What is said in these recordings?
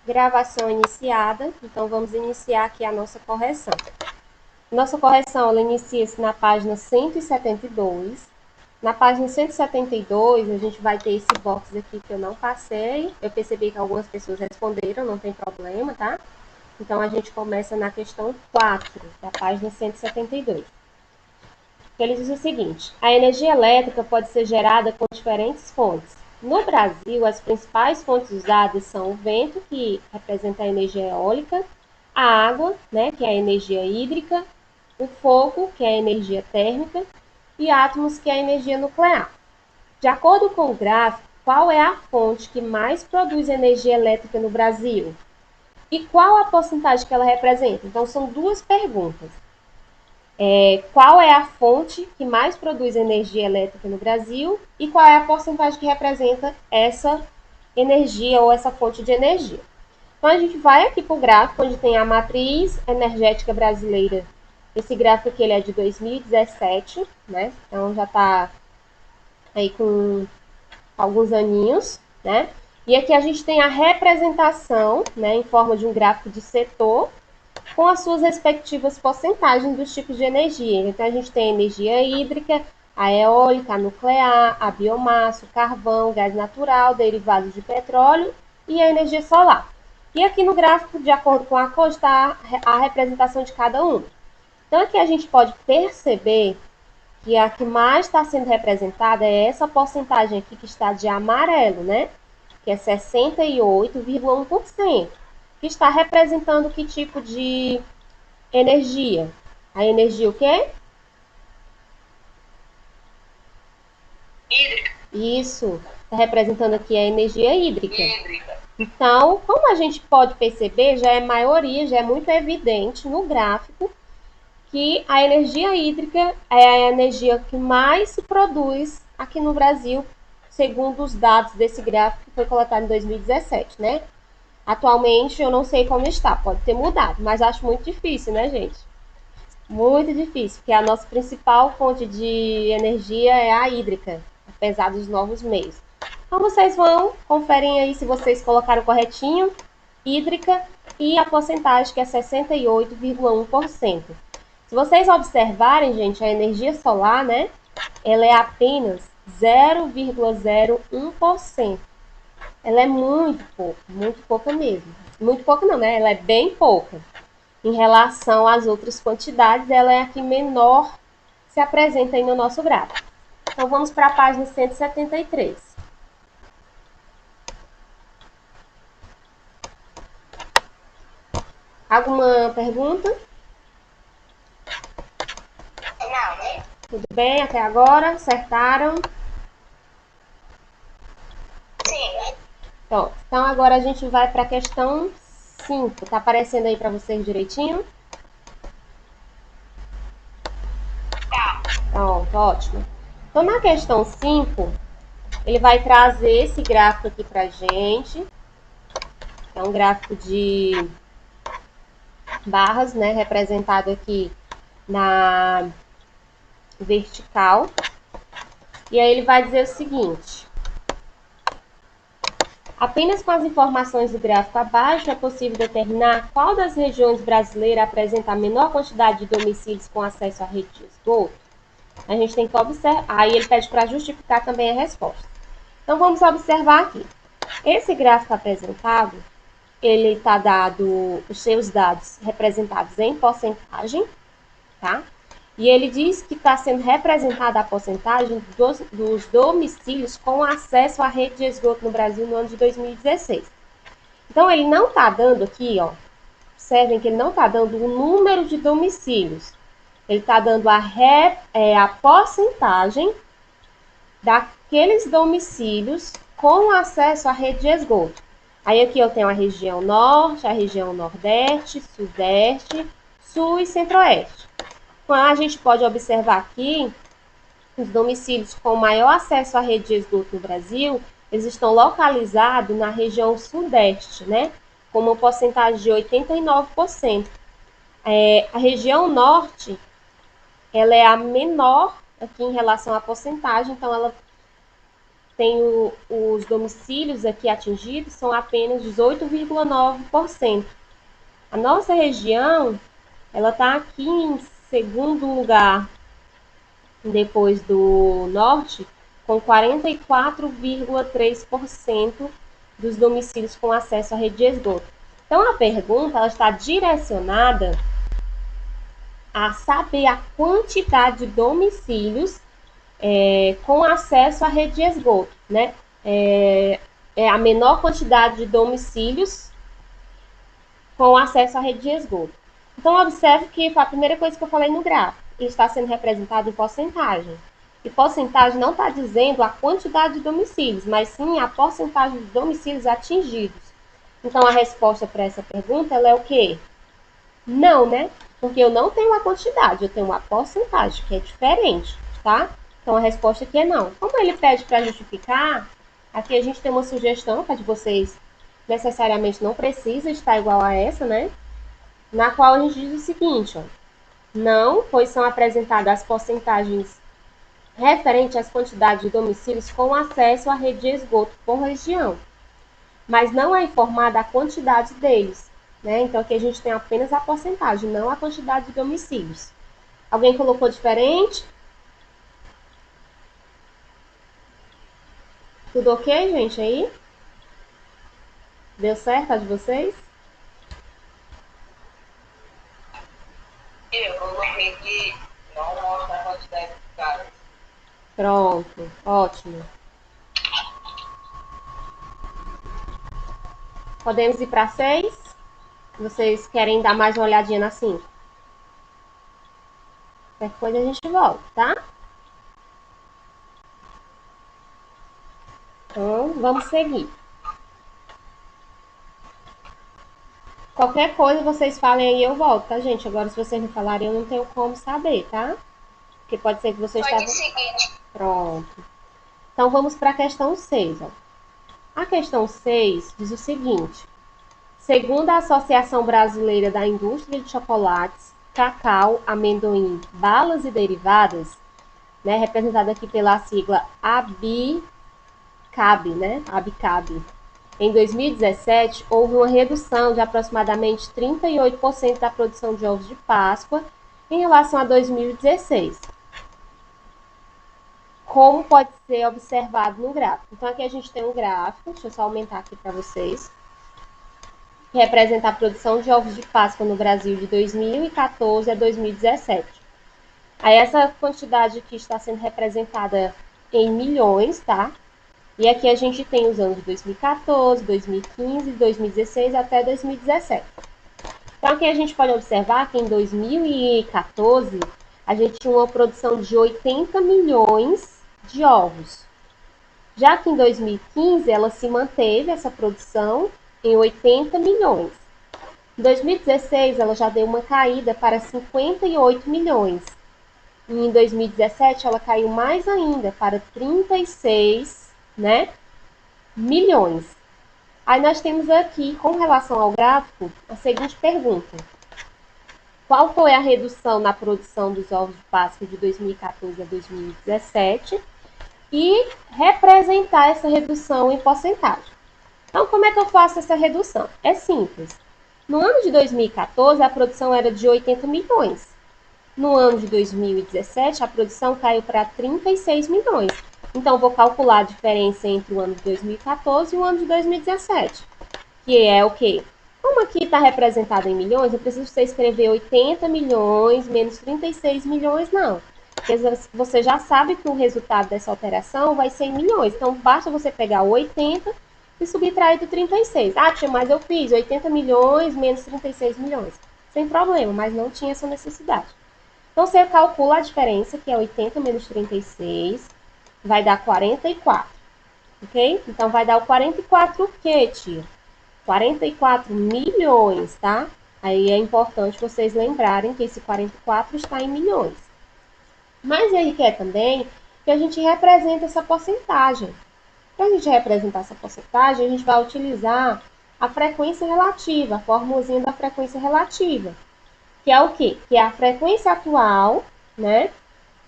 Gravação iniciada. Então, vamos iniciar aqui a nossa correção. Nossa correção, ela inicia-se na página 172. Na página 172, a gente vai ter esse box aqui que eu não passei. Eu percebi que algumas pessoas responderam, não tem problema, tá? Então, a gente começa na questão 4, da página 172. Ele diz o seguinte: a energia elétrica pode ser gerada com diferentes fontes. No Brasil, as principais fontes usadas são o vento, que representa a energia eólica, a água, né, que é a energia hídrica, o fogo, que é a energia térmica, e átomos, que é a energia nuclear. De acordo com o gráfico, qual é a fonte que mais produz energia elétrica no Brasil? E qual a porcentagem que ela representa? Então, são duas perguntas. Qual é a fonte que mais produz energia elétrica no Brasil e qual é a porcentagem que representa essa energia ou essa fonte de energia. Então, a gente vai aqui para o gráfico, onde tem a matriz energética brasileira. Esse gráfico aqui ele é de 2017, né? Então, já está aí com alguns aninhos, né? E aqui a gente tem a representação, né, em forma de um gráfico de setor, com as suas respectivas porcentagens dos tipos de energia. Então, a gente tem a energia hídrica, a eólica, a nuclear, a biomassa, o carvão, o gás natural, derivados de petróleo e a energia solar. E aqui no gráfico, de acordo com a cor, está a representação de cada um. Então, aqui a gente pode perceber que a que mais está sendo representada é essa porcentagem aqui que está de amarelo, né? Que é 68,1%. Que está representando que tipo de energia? A energia o quê? Hídrica. Isso. Está representando aqui a energia hídrica. Então, como a gente pode perceber, já é maioria, já é muito evidente no gráfico que a energia hídrica é a energia que mais se produz aqui no Brasil, segundo os dados desse gráfico que foi coletado em 2017, né? Atualmente eu não sei como está, pode ter mudado, mas acho muito difícil, né, gente? Muito difícil, porque a nossa principal fonte de energia é a hídrica, apesar dos novos meios. Então vocês vão, conferem aí se vocês colocaram corretinho, hídrica e a porcentagem que é 68,1%. Se vocês observarem, gente, a energia solar, né, ela é apenas 0,01%. Ela é muito pouca mesmo. Muito pouca não, né? Ela é bem pouca. Em relação às outras quantidades, ela é a que menor se apresenta aí no nosso gráfico. Então, vamos para a página 173. Alguma pergunta? Não. Tudo bem até agora? Acertaram? Sim. Então agora a gente vai para a questão 5. Tá aparecendo aí para vocês direitinho? Tá. Pronto, ótimo. Então, na questão 5, ele vai trazer esse gráfico aqui pra gente. É um gráfico de barras, né? Representado aqui na vertical. E aí ele vai dizer o seguinte: apenas com as informações do gráfico abaixo é possível determinar qual das regiões brasileiras apresenta a menor quantidade de domicílios com acesso à rede de esgoto. A gente tem que observar. Aí ele pede para justificar também a resposta. Então vamos observar aqui. Esse gráfico apresentado, ele está dado os seus dados representados em porcentagem, tá? E ele diz que está sendo representada a porcentagem dos domicílios com acesso à rede de esgoto no Brasil no ano de 2016. Então, ele não está dando aqui, ó, observem que ele não está dando o número de domicílios. Ele está dando a porcentagem daqueles domicílios com acesso à rede de esgoto. Aí aqui eu tenho a região norte, a região nordeste, sudeste, sul e centro-oeste. A gente pode observar aqui os domicílios com maior acesso à rede de esgoto no Brasil, eles estão localizados na região sudeste, né? Com uma porcentagem de 89%. A região norte, ela é a menor aqui em relação à porcentagem, então ela os domicílios aqui atingidos são apenas 18,9%. A nossa região, ela está aqui em segundo lugar, depois do norte, com 44,3% dos domicílios com acesso à rede de esgoto. Então, a pergunta ela está direcionada a saber a quantidade de domicílios com acesso à rede de esgoto, né? É a menor quantidade de domicílios com acesso à rede de esgoto. Então, observe que foi a primeira coisa que eu falei no gráfico. Ele está sendo representado em porcentagem. E porcentagem não está dizendo a quantidade de domicílios, mas sim a porcentagem de domicílios atingidos. Então, a resposta para essa pergunta ela é o quê? Não, né? Porque eu não tenho a quantidade, eu tenho uma porcentagem, que é diferente, tá? Então, a resposta aqui é não. Como ele pede para justificar, aqui a gente tem uma sugestão, que a de vocês necessariamente não precisa estar igual a essa, né? Na qual a gente diz o seguinte, ó. Não, pois são apresentadas as porcentagens referentes às quantidades de domicílios com acesso à rede de esgoto por região. Mas não é informada a quantidade deles, né? Então, aqui a gente tem apenas a porcentagem, não a quantidade de domicílios. Alguém colocou diferente? Tudo ok, gente, aí? Deu certo a de vocês? Eu coloquei que não mostra a quantidade de caras. Pronto, ótimo. Podemos ir para 6? Vocês querem dar mais uma olhadinha na 5? Qualquer coisa a gente volta, tá? Então, vamos seguir. Qualquer coisa vocês falem aí, eu volto, tá, gente? Agora, se vocês não falarem, eu não tenho como saber, tá? Porque pode ser que vocês Pode estavam... seguir. Pronto. Então, vamos para a questão 6, ó. A questão 6 diz o seguinte. Segundo a Associação Brasileira da Indústria de Chocolates, Cacau, Amendoim, Balas e Derivadas, né, representada aqui pela sigla ABICAB, né? ABICAB. Em 2017, houve uma redução de aproximadamente 38% da produção de ovos de Páscoa em relação a 2016. Como pode ser observado no gráfico. Então, aqui a gente tem um gráfico, deixa eu só aumentar aqui para vocês, que representa a produção de ovos de Páscoa no Brasil de 2014 a 2017. Aí essa quantidade aqui está sendo representada em milhões, tá? E aqui a gente tem os anos de 2014, 2015, 2016 até 2017. Então aqui a gente pode observar que em 2014 a gente tinha uma produção de 80 milhões de ovos. Já que em 2015 ela se manteve essa produção em 80 milhões. Em 2016 ela já deu uma caída para 58 milhões. E em 2017 ela caiu mais ainda para 36, né, milhões. Aí nós temos aqui, com relação ao gráfico, a seguinte pergunta. Qual foi a redução na produção dos ovos de Páscoa de 2014 a 2017? E representar essa redução em porcentagem. Então, como é que eu faço essa redução? É simples. No ano de 2014, a produção era de 80 milhões. No ano de 2017, a produção caiu para 36 milhões. Então, vou calcular a diferença entre o ano de 2014 e o ano de 2017. Que é o quê? Como aqui está representado em milhões, eu preciso você escrever 80 milhões menos 36 milhões, não. Porque você já sabe que o resultado dessa alteração vai ser em milhões. Então, basta você pegar o 80 e subtrair do 36. Ah, tia, mas eu fiz 80 milhões menos 36 milhões. Sem problema, mas não tinha essa necessidade. Então, você calcula a diferença, que é 80 menos 36, vai dar 44, ok? Então, vai dar o 44 o quê, tia? 44 milhões, tá? Aí é importante vocês lembrarem que esse 44 está em milhões. Mas ele quer também que a gente represente essa porcentagem. Para a gente representar essa porcentagem, a gente vai utilizar a frequência relativa, a formulazinha da frequência relativa. Que é o quê? Que é a frequência atual, né,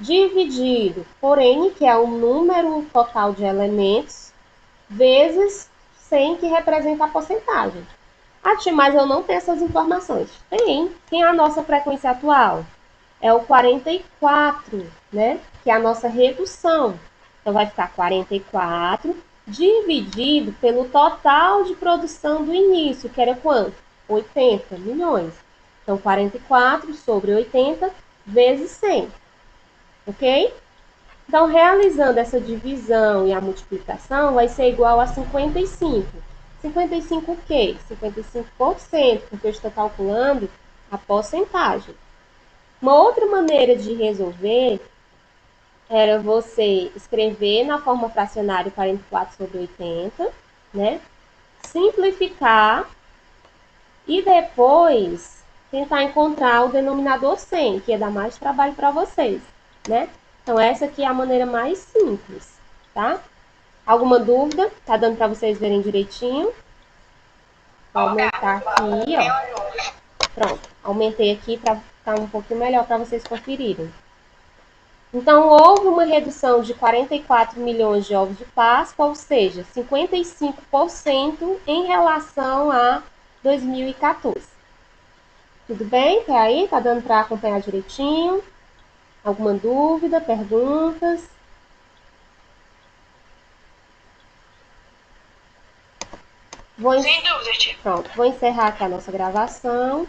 dividido por N, que é o número total de elementos, vezes 100, que representa a porcentagem. Ah, tia, mas eu não tenho essas informações. Tem a nossa frequência atual. É o 44, né? Que é a nossa redução. Então, vai ficar 44 dividido pelo total de produção do início, que era quanto? 80 milhões. Então, 44 sobre 80 vezes 100. Ok? Então, realizando essa divisão e a multiplicação, vai ser igual a 55. 55 o quê? 55%, porque eu estou calculando a porcentagem. Uma outra maneira de resolver era você escrever na forma fracionária 44 sobre 80, né? Simplificar e depois tentar encontrar o denominador 100, que ia dar mais trabalho para vocês, né? Então, essa aqui é a maneira mais simples, tá? Alguma dúvida? Tá dando para vocês verem direitinho? Vou aumentar aqui, ó. Pronto, aumentei aqui para ficar um pouquinho melhor para vocês conferirem. Então, houve uma redução de 44 milhões de ovos de Páscoa, ou seja, 55% em relação a 2014. Tudo bem? Até aí? Tá dando para acompanhar direitinho? Alguma dúvida, perguntas? Sem dúvida, tia. Pronto, vou encerrar aqui a nossa gravação.